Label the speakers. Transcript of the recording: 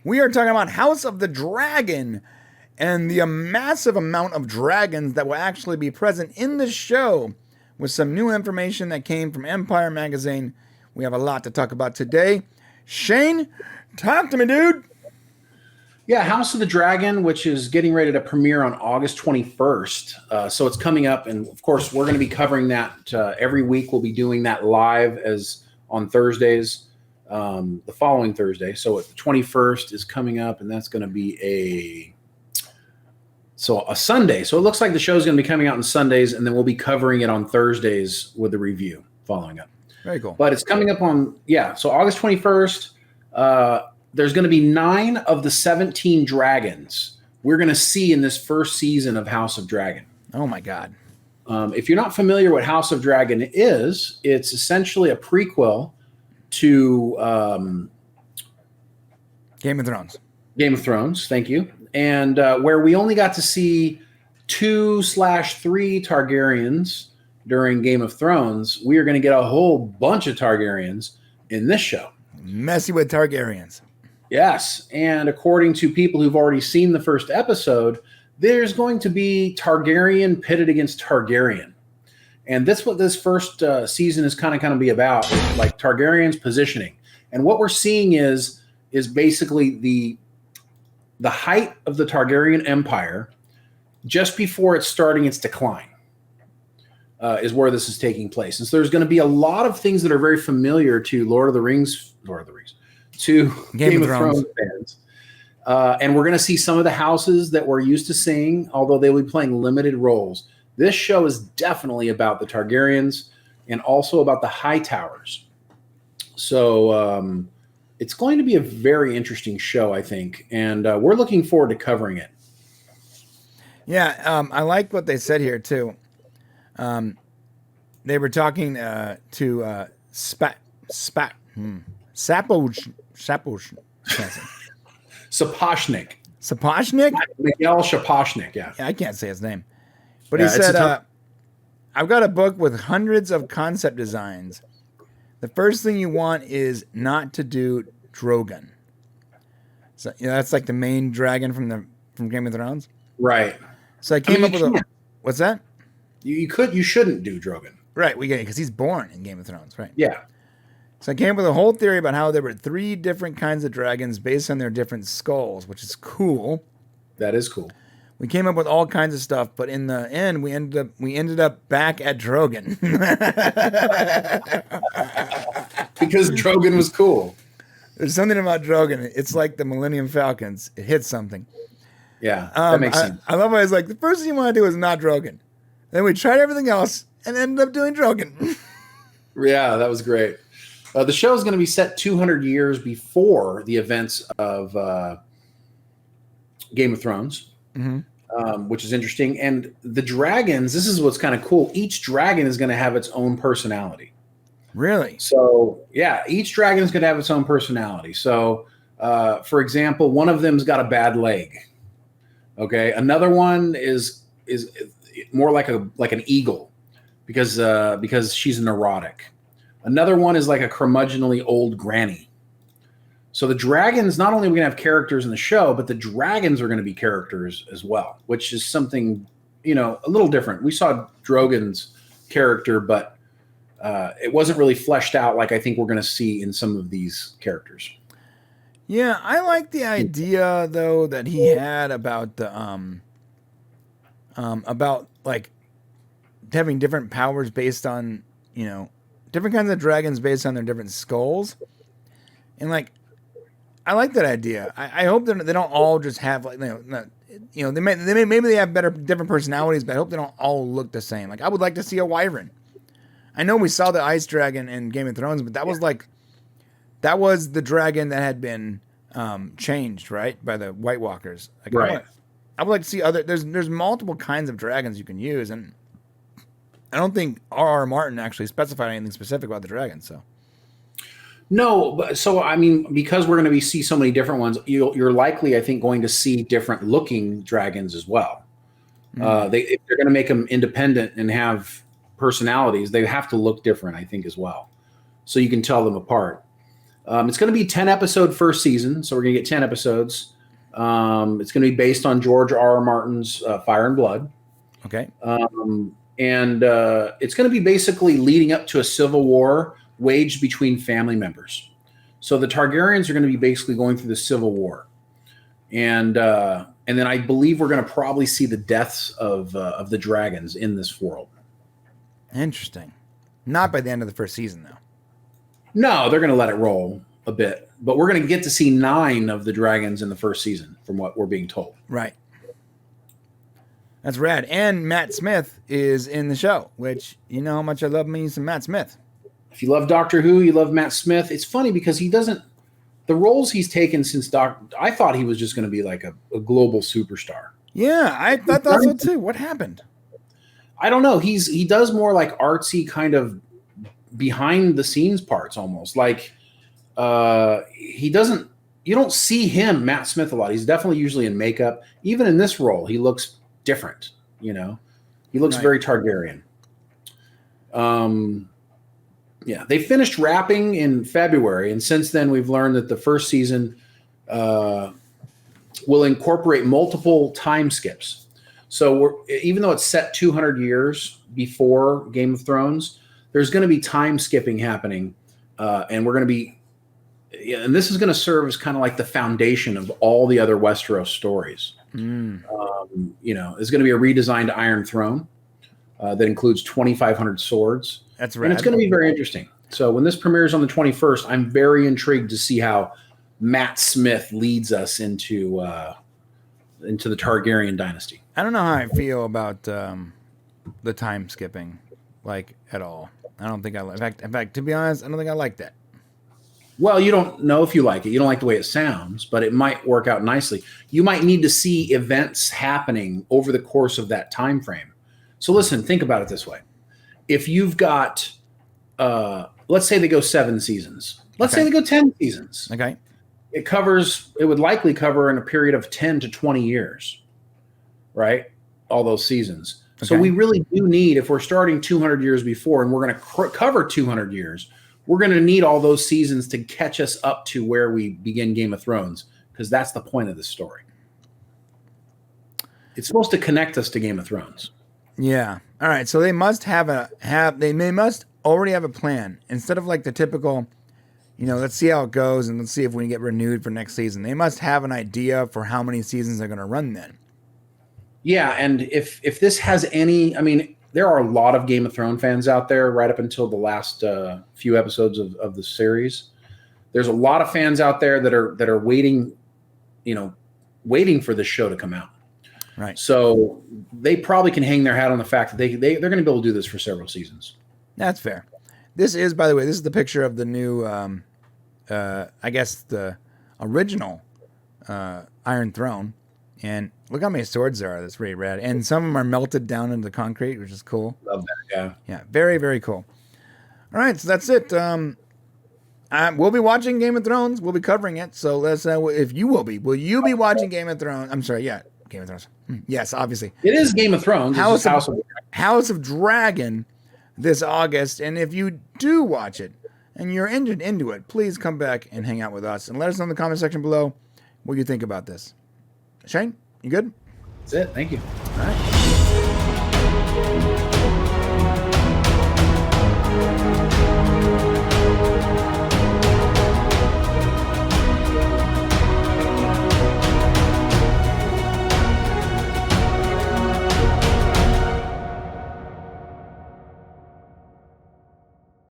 Speaker 1: We are talking about House of the Dragon and the massive amount of dragons that will actually be present in the show with some new information that came from Empire Magazine. We have a lot to talk about today. Shane, talk to me, dude.
Speaker 2: Yeah, House of the Dragon, which is getting ready to premiere on August 21st. So it's coming up. And of course, we're going to be covering that every week. We'll be doing that live as on Thursdays, the following Thursday. So the 21st is coming up, and that's going to be a Sunday. So it looks like the show is going to be coming out on Sundays, and then we'll be covering it on Thursdays with the review following up.
Speaker 1: Very cool.
Speaker 2: But it's coming up on, so August 21st. There's going to be 9 of the 17 dragons we're going to see in this first season of House of Dragon.
Speaker 1: Oh, my God.
Speaker 2: If you're not familiar with House of Dragon is, it's essentially a prequel to
Speaker 1: Game of Thrones.
Speaker 2: Game of Thrones, thank you. And where we only got to see 2/3 Targaryens during Game of Thrones, we are going to get a whole bunch of Targaryens in this show.
Speaker 1: Messy with Targaryens.
Speaker 2: Yes, and according to people who've already seen the first episode, there's going to be Targaryen pitted against Targaryen. And that's what this first season is kind of be about, like Targaryen's positioning. And what we're seeing is basically the height of the Targaryen Empire just before it's starting its decline is where this is taking place. And so there's going to be a lot of things that are very familiar to Lord of the Rings, to Game of Thrones fans. And we're going to see some of the houses that we're used to seeing, although they'll be playing limited roles. This show is definitely about the Targaryens and also about the High Towers. So it's going to be a very interesting show, I think. And we're looking forward to covering it.
Speaker 1: Yeah, I like what they said here, too. They were talking to
Speaker 2: Sapochnik.
Speaker 1: Sapochnik?
Speaker 2: Miguel Sapochnik, yeah.
Speaker 1: I can't say his name. But he said, I've got a book with hundreds of concept designs. The first thing you want is not to do Drogon. So that's like the main dragon from Game of Thrones.
Speaker 2: Right.
Speaker 1: So I came up with a... What's that?
Speaker 2: You shouldn't do Drogon.
Speaker 1: Right, we get it, because he's born in Game of Thrones, right?
Speaker 2: Yeah.
Speaker 1: So I came up with a whole theory about how there were 3 different kinds of dragons based on their different skulls, which is cool.
Speaker 2: That is cool.
Speaker 1: We came up with all kinds of stuff, but in the end, we ended up back at Drogon.
Speaker 2: Because Drogon was cool.
Speaker 1: There's something about Drogon. It's like the Millennium Falcons. It hits something.
Speaker 2: Yeah, that makes sense.
Speaker 1: I love how it's like, the first thing you want to do is not Drogon. Then we tried everything else and ended up doing Drogon.
Speaker 2: Yeah, that was great. The show is going to be set 200 years before the events of Game of Thrones, which is interesting. And the dragons, this is what's kind of cool. Each dragon is going to have its own personality.
Speaker 1: Really?
Speaker 2: So, yeah, each dragon is going to have its own personality. So, for example, one of them's got a bad leg. Okay, another one is more like an eagle because she's neurotic. Another one is like a curmudgeonly old granny. So the dragons, not only are we going to have characters in the show, but the dragons are going to be characters as well, which is something, a little different. We saw Drogon's character, but it wasn't really fleshed out like I think we're going to see in some of these characters.
Speaker 1: Yeah, I like the idea though that he had about the about like having different powers based on different kinds of dragons based on their different skulls, and like I like that idea. I hope that they don't all just have like maybe they have different personalities, but I hope they don't all look the same. Like I would like to see a wyvern. I know we saw the ice dragon in Game of Thrones, but that was the dragon that had been changed, right, by the White Walkers. Like,
Speaker 2: right.
Speaker 1: I would like to see other. There's multiple kinds of dragons you can use, and I don't think R.R. Martin actually specified anything specific about the dragons. So
Speaker 2: no, but so I mean, because we're going to see so many different ones, you're likely, I think, going to see different looking dragons as well. If they're going to make them independent and have personalities, they have to look different, I think, as well. So you can tell them apart. It's going to be 10 episode first season, so we're going to get 10 episodes. It's going to be based on George R. R. Martin's Fire and Blood.
Speaker 1: Okay.
Speaker 2: And it's going to be basically leading up to a civil war waged between family members. So the Targaryens are going to be basically going through the civil war. And then I believe we're going to probably see the deaths of the dragons in this world.
Speaker 1: Interesting. Not by the end of the first season, though.
Speaker 2: No, they're going to let it roll a bit. But we're going to get to see 9 of the dragons in the first season, from what we're being told.
Speaker 1: Right. That's rad. And Matt Smith is in the show, which, you know how much I love me some Matt Smith.
Speaker 2: If you love Doctor Who, you love Matt Smith. It's funny because he doesn't... The roles he's taken since I thought he was just going to be like a global superstar.
Speaker 1: Yeah, I thought so too. What happened?
Speaker 2: I don't know. He does more like artsy kind of behind the scenes parts almost. Like he doesn't, you don't see him, Matt Smith, a lot. He's definitely usually in makeup. Even in this role, he looks different, you know. He looks very Targaryen. Yeah, they finished wrapping in February, and since then we've learned that the first season will incorporate multiple time skips. So even though it's set 200 years before Game of Thrones, there's going to be time skipping happening, and we're going to be, and this is going to serve as kind of like the foundation of all the other Westeros stories. You know, there's going to be a redesigned Iron Throne that includes 2,500 swords.
Speaker 1: That's right.
Speaker 2: And it's going to be very interesting. So when this premieres on the 21st, I'm very intrigued to see how Matt Smith leads us into the Targaryen dynasty.
Speaker 1: I don't know how I feel about the time skipping, like, at all. I don't think I like. In fact, to be honest, I don't think I like that.
Speaker 2: Well, you don't know if you like it. You don't like the way it sounds, but it might work out nicely. You might need to see events happening over the course of that time frame. So listen, think about it this way. If you've got, let's say they go 7 seasons. Let's say they go 10 seasons.
Speaker 1: Okay.
Speaker 2: It would likely cover in a period of 10 to 20 years, right? All those seasons. Okay. So we really do need, if we're starting 200 years before and we're going to cover 200 years, we're going to need all those seasons to catch us up to where we begin Game of Thrones, because that's the point of this story. It's supposed to connect us to Game of Thrones.
Speaker 1: Yeah. All right. So they must they must already have a plan, instead of like the typical, you know, let's see how it goes and let's see if we can get renewed for next season. They must have an idea for how many seasons they're going to run then.
Speaker 2: Yeah. And if this has any, I mean, there are a lot of Game of Thrones fans out there right up until the last few episodes of the series. There's a lot of fans out there that are waiting, waiting for this show to come out.
Speaker 1: Right.
Speaker 2: So they probably can hang their hat on the fact that they're going to be able to do this for several seasons.
Speaker 1: That's fair. This is, by the way, this is the picture of the new, I guess the original Iron Throne. And look how many swords there are. That's really rad. And some of them are melted down into the concrete, which is cool.
Speaker 2: Love that, yeah.
Speaker 1: Yeah, very, very cool. All right, so that's it. We'll be watching Game of Thrones. We'll be covering it. So let's know if you will be. Will you be watching Game of Thrones? I'm sorry, yeah, Game of Thrones. Yes, obviously.
Speaker 2: It is Game of Thrones.
Speaker 1: House of Dragon this August. And if you do watch it and you're into it, please come back and hang out with us. And let us know in the comment section below what you think about this. Shane, you good?
Speaker 2: That's it. Thank you.
Speaker 1: All right.